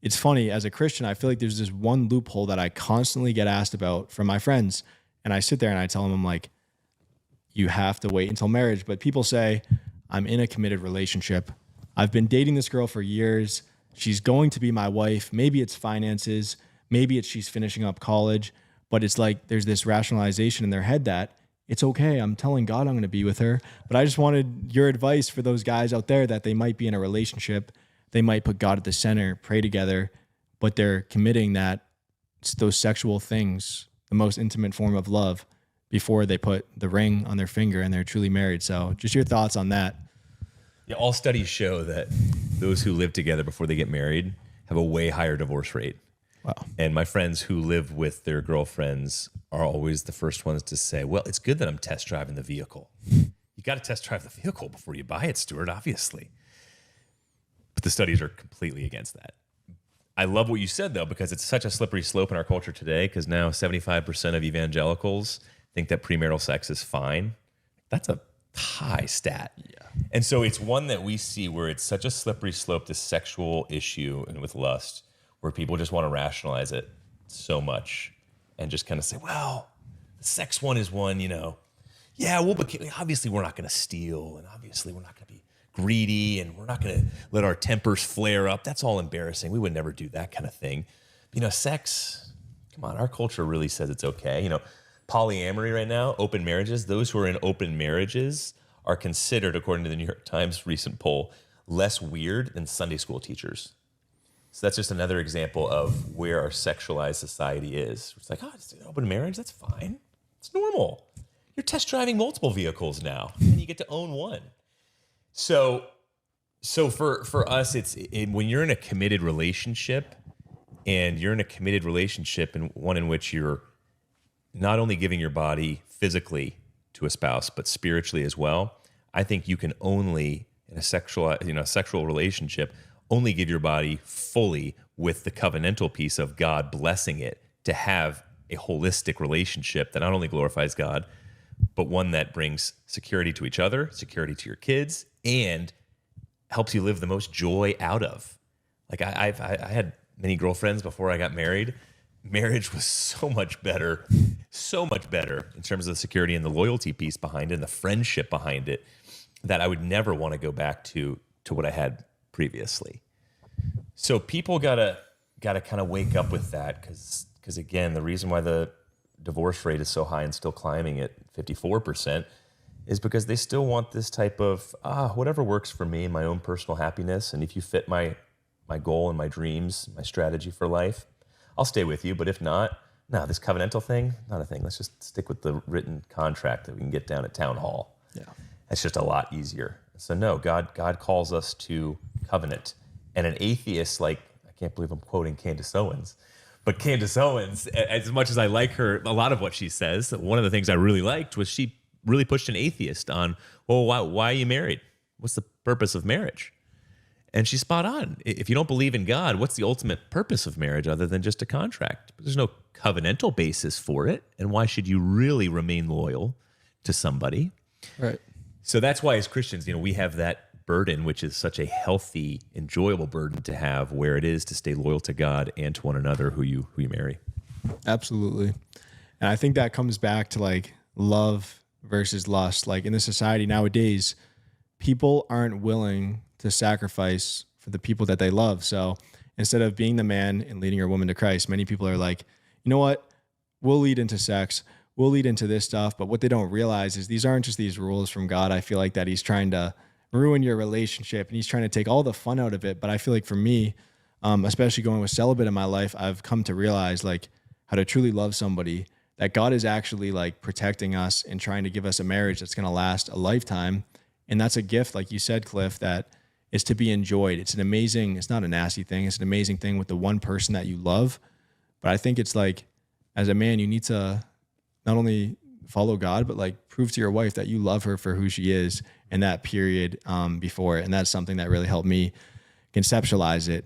it's funny, as a Christian, I feel like there's this one loophole that I constantly get asked about from my friends. And I sit there and I tell them, I'm like, you have to wait until marriage. But people say, I'm in a committed relationship. I've been dating this girl for years. She's going to be my wife. Maybe it's finances. Maybe it's she's finishing up college. But it's like there's this rationalization in their head that it's okay. I'm telling God I'm going to be with her. But I just wanted your advice for those guys out there that they might be in a relationship. They might put God at the center, pray together, but they're committing that it's those sexual things, the most intimate form of love, before they put the ring on their finger and they're truly married. So just your thoughts on that. Yeah, all studies show that those who live together before they get married have a way higher divorce rate. Wow. And my friends who live with their girlfriends are always the first ones to say, well, it's good that I'm test driving the vehicle. You got to test drive the vehicle before you buy it, Stuart, obviously. But the studies are completely against that. I love what you said, though, because it's such a slippery slope in our culture today, because now 75% of evangelicals think that premarital sex is fine. That's a high stat. Yeah. And so it's one that we see where it's such a slippery slope, this sexual issue and with lust, where people just want to rationalize it so much and just kind of say, well, the sex one is one, yeah, well, but obviously we're not going to steal, and obviously we're not going to be greedy, and we're not going to let our tempers flare up. That's all embarrassing. We would never do that kind of thing. Sex, come on, our culture really says it's okay. Polyamory right now, open marriages, those who are in open marriages are considered, according to the New York Times recent poll, less weird than Sunday school teachers. So that's just another example of where our sexualized society is. It's like, it's an open marriage, that's fine. It's normal. You're test driving multiple vehicles now, and you get to own one. So for us, when you're in a committed relationship, and one in which you're not only giving your body physically to a spouse, but spiritually as well, I think you can only, in a sexual relationship, only give your body fully with the covenantal piece of God blessing it to have a holistic relationship that not only glorifies God, but one that brings security to each other, security to your kids, and helps you live the most joy out of. Like I had many girlfriends before I got married. Marriage was so much better in terms of the security and the loyalty piece behind it and the friendship behind it, that I would never want to go back to what I had previously. So people gotta kind of wake up with that, because again, the reason why the divorce rate is so high and still climbing at 54% is because they still want this type of whatever works for me and my own personal happiness, and if you fit my goal and my dreams, my strategy for life, I'll stay with you. But if not, no, this covenantal thing, not a thing. Let's just stick with the written contract that we can get down at town hall. Yeah. That's just a lot easier. So no, God calls us to covenant. And an atheist, I can't believe I'm quoting Candace Owens, but Candace Owens, as much as I like her, a lot of what she says, one of the things I really liked was she really pushed an atheist on, well, why are you married? What's the purpose of marriage? And she's spot on. If you don't believe in God, what's the ultimate purpose of marriage other than just a contract? But there's no covenantal basis for it. And why should you really remain loyal to somebody? Right. So that's why as Christians, we have that burden, which is such a healthy, enjoyable burden to have, where it is to stay loyal to God and to one another who you marry. Absolutely. And I think that comes back to love versus lust. In the society nowadays, people aren't willing to sacrifice for the people that they love. So instead of being the man and leading your woman to Christ, many people are like, you know what? We'll lead into sex. We'll lead into this stuff. But what they don't realize is these aren't just these rules from God. I feel like that he's trying to ruin your relationship and he's trying to take all the fun out of it. But I feel like for me, especially going with celibate in my life, I've come to realize how to truly love somebody, that God is actually protecting us and trying to give us a marriage that's going to last a lifetime. And that's a gift, like you said, Cliff, that is to be enjoyed. It's not a nasty thing. It's an amazing thing with the one person that you love. But I think it's as a man, you need to not only follow God, but prove to your wife that you love her for who she is in that period before it. And that's something that really helped me conceptualize it.